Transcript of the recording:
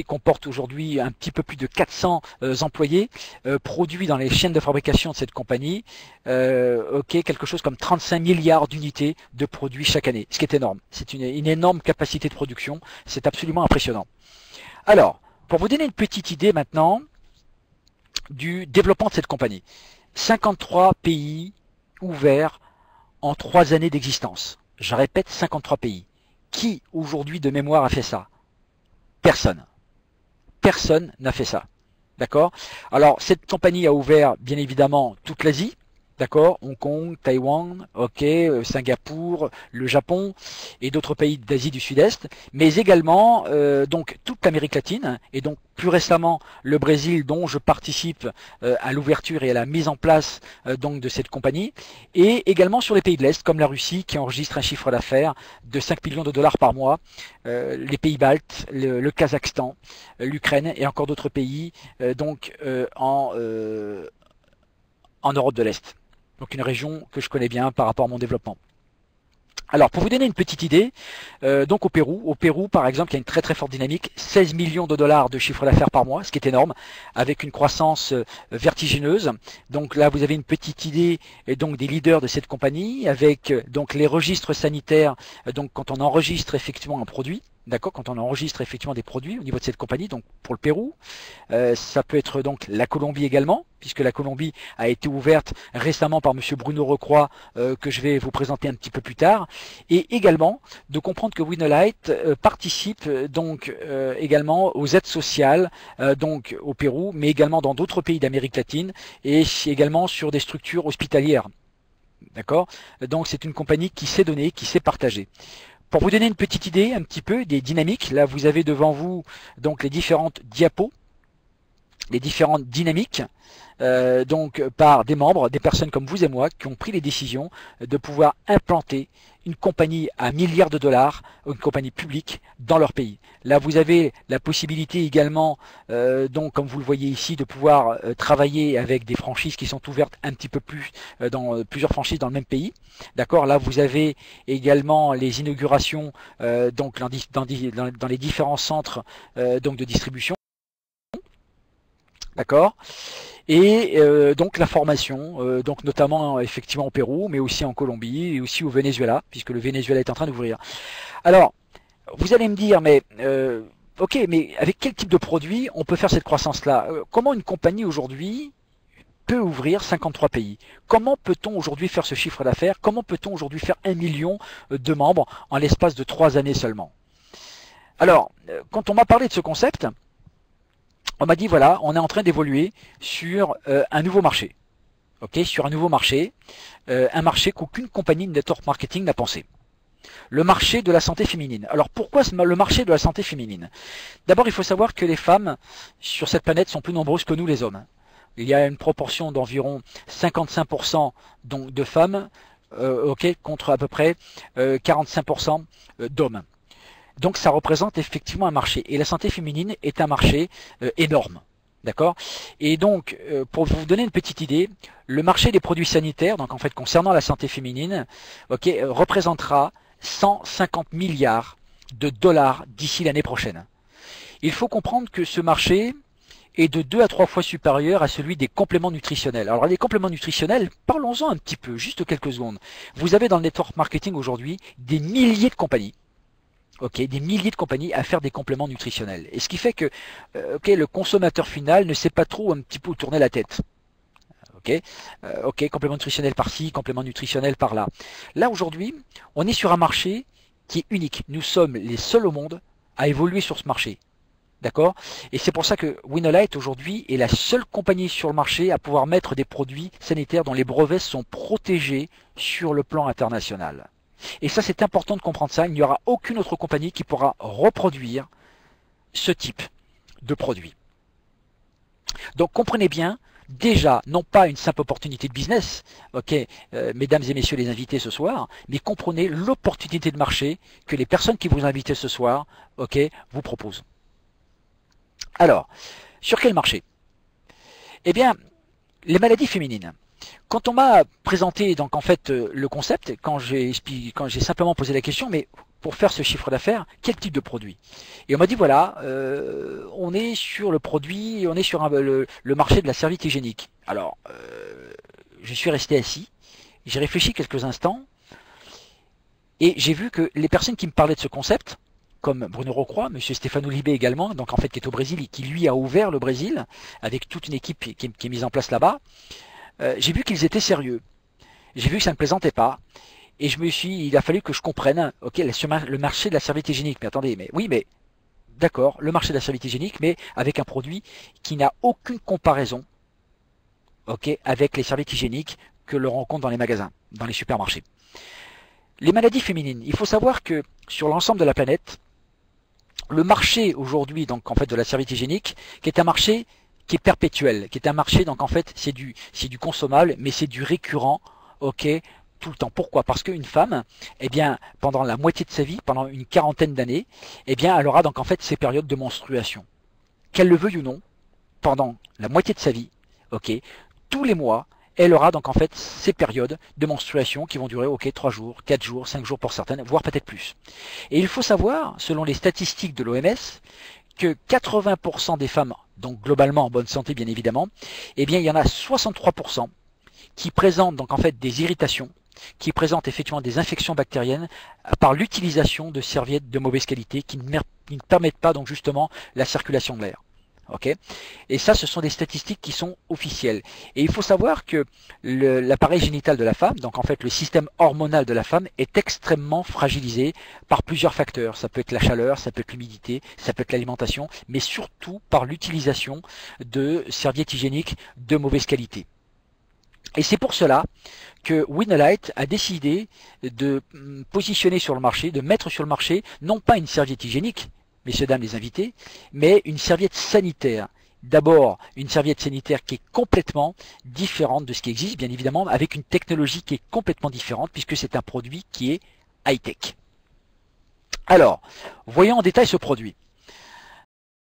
comporte aujourd'hui un petit peu plus de 400 employés, produit dans les chaînes de fabrication de cette compagnie quelque chose comme 35 milliards d'unités de produits chaque année, ce qui est énorme. C'est une énorme capacité de production, c'est absolument impressionnant. Alors, pour vous donner une petite idée maintenant du développement de cette compagnie, 53 pays ouverts en 3 années d'existence. Je répète, 53 pays. Qui aujourd'hui de mémoire a fait ça? Personne. Personne n'a fait ça. D'accord? Alors, cette compagnie a ouvert, bien évidemment, toute l'Asie. D'accord? Hong Kong, Taïwan, ok, Singapour, le Japon et d'autres pays d'Asie du Sud-Est, mais également donc toute l'Amérique latine et donc plus récemment le Brésil dont je participe à l'ouverture et à la mise en place donc de cette compagnie, et également sur les pays de l'Est comme la Russie qui enregistre un chiffre d'affaires de 5 millions de dollars par mois, les pays baltes, le Kazakhstan, l'Ukraine et encore d'autres pays en Europe de l'Est. Donc une région que je connais bien par rapport à mon développement. Alors pour vous donner une petite idée, donc au Pérou par exemple, il y a une très très forte dynamique, 16 millions de dollars de chiffre d'affaires par mois, ce qui est énorme, avec une croissance vertigineuse. Donc là vous avez une petite idée donc des leaders de cette compagnie, avec donc les registres sanitaires, donc quand on enregistre effectivement un produit. D'accord, quand on enregistre effectivement des produits au niveau de cette compagnie, donc pour le Pérou, ça peut être donc la Colombie également, puisque la Colombie a été ouverte récemment par Monsieur Bruno Recroix, que je vais vous présenter un petit peu plus tard, et également de comprendre que Winolight participe donc également aux aides sociales donc au Pérou, mais également dans d'autres pays d'Amérique latine et également sur des structures hospitalières. D'accord? Donc c'est une compagnie qui s'est donnée, qui s'est partagée. Pour vous donner une petite idée un petit peu des dynamiques, là vous avez devant vous donc les différentes diapos, les différentes dynamiques, donc par des membres, des personnes comme vous et moi qui ont pris les décisions de pouvoir implanter une compagnie à milliards de dollars, une compagnie publique dans leur pays. Là vous avez la possibilité également, donc comme vous le voyez ici, de pouvoir travailler avec des franchises qui sont ouvertes un petit peu plus dans plusieurs franchises dans le même pays. D'accord. Là vous avez également les inaugurations donc dans les différents centres donc de distribution. D'accord. Et donc la formation, donc notamment effectivement au Pérou, mais aussi en Colombie et aussi au Venezuela, puisque le Venezuela est en train d'ouvrir. Alors, vous allez me dire, mais ok, mais avec quel type de produit on peut faire cette croissance-là? Comment une compagnie aujourd'hui peut ouvrir 53 pays? Comment peut-on aujourd'hui faire ce chiffre d'affaires? Comment peut-on aujourd'hui faire 1 million de membres en l'espace de 3 années seulement? Alors, quand on m'a parlé de ce concept, on m'a dit voilà, on est en train d'évoluer sur un nouveau marché. Ok, sur un nouveau marché, un marché qu'aucune compagnie de network marketing n'a pensé. Le marché de la santé féminine. Alors pourquoi le marché de la santé féminine? D'abord, il faut savoir que les femmes sur cette planète sont plus nombreuses que nous les hommes. Il y a une proportion d'environ 55% donc de femmes, contre à peu près 45% d'hommes. Donc ça représente effectivement un marché. Et la santé féminine est un marché énorme. D'accord. Et donc, pour vous donner une petite idée, le marché des produits sanitaires, donc en fait concernant la santé féminine, représentera 150 milliards de dollars d'ici l'année prochaine. Il faut comprendre que ce marché est de 2 à 3 fois supérieur à celui des compléments nutritionnels. Alors les compléments nutritionnels, parlons-en un petit peu, juste quelques secondes. Vous avez dans le network marketing aujourd'hui des milliers de compagnies. Des milliers de compagnies à faire des compléments nutritionnels. Et ce qui fait que le consommateur final ne sait pas trop un petit peu où tourner la tête. Complément nutritionnel par-ci, complément nutritionnel par-là. Là aujourd'hui, on est sur un marché qui est unique. Nous sommes les seuls au monde à évoluer sur ce marché. D'accord. Et c'est pour ça que Winolight aujourd'hui est la seule compagnie sur le marché à pouvoir mettre des produits sanitaires dont les brevets sont protégés sur le plan international. Et ça, c'est important de comprendre ça. Il n'y aura aucune autre compagnie qui pourra reproduire ce type de produit. Donc, comprenez bien, déjà, non pas une simple opportunité de business, mesdames et messieurs les invités ce soir, mais comprenez l'opportunité de marché que les personnes qui vous invitent ce soir, vous proposent. Alors, sur quel marché? Eh bien, les maladies féminines. Quand on m'a présenté donc en fait le concept, quand j'ai simplement posé la question, mais pour faire ce chiffre d'affaires, quel type de produit? Et on m'a dit voilà, on est sur le produit, on est sur le marché de la serviette hygiénique. Alors, je suis resté assis, j'ai réfléchi quelques instants, et j'ai vu que les personnes qui me parlaient de ce concept, comme Bruno Rocroi, Monsieur Stéphane Libé également, donc en fait qui est au Brésil et qui lui a ouvert le Brésil, avec toute une équipe qui est mise en place là-bas, j'ai vu qu'ils étaient sérieux. J'ai vu que ça ne plaisantait pas. Et il a fallu que je comprenne, ok, le marché de la serviette hygiénique. Mais attendez, mais oui, mais d'accord, le marché de la serviette hygiénique, mais avec un produit qui n'a aucune comparaison, ok, avec les serviettes hygiéniques que l'on rencontre dans les magasins, dans les supermarchés. Les maladies féminines. Il faut savoir que sur l'ensemble de la planète, le marché aujourd'hui, donc en fait, de la serviette hygiénique, qui est un marché qui est perpétuel, qui est un marché, donc en fait, c'est du consommable, mais c'est du récurrent, ok, tout le temps. Pourquoi? Parce qu'une femme, eh bien, pendant la moitié de sa vie, pendant une quarantaine d'années, eh bien, elle aura donc en fait ces périodes de menstruation. Qu'elle le veuille ou non, pendant la moitié de sa vie, ok, tous les mois, elle aura donc en fait ces périodes de menstruation qui vont durer, ok, 3 jours, 4 jours, 5 jours pour certaines, voire peut-être plus. Et il faut savoir, selon les statistiques de l'OMS, que 80% des femmes, donc globalement en bonne santé bien évidemment, eh bien il y en a 63% qui présentent donc en fait des irritations, qui présentent effectivement des infections bactériennes par l'utilisation de serviettes de mauvaise qualité qui ne permettent pas donc justement la circulation de l'air. Okay, et ça, ce sont des statistiques qui sont officielles. Et il faut savoir que l'appareil génital de la femme, donc en fait le système hormonal de la femme, est extrêmement fragilisé par plusieurs facteurs. Ça peut être la chaleur, ça peut être l'humidité, ça peut être l'alimentation, mais surtout par l'utilisation de serviettes hygiéniques de mauvaise qualité. Et c'est pour cela que Winolight a décidé de positionner sur le marché, de mettre sur le marché, non pas une serviette hygiénique, messieurs, dames, les invités, mais une serviette sanitaire. D'abord, une serviette sanitaire qui est complètement différente de ce qui existe, bien évidemment, avec une technologie qui est complètement différente, puisque c'est un produit qui est high-tech. Alors, voyons en détail ce produit.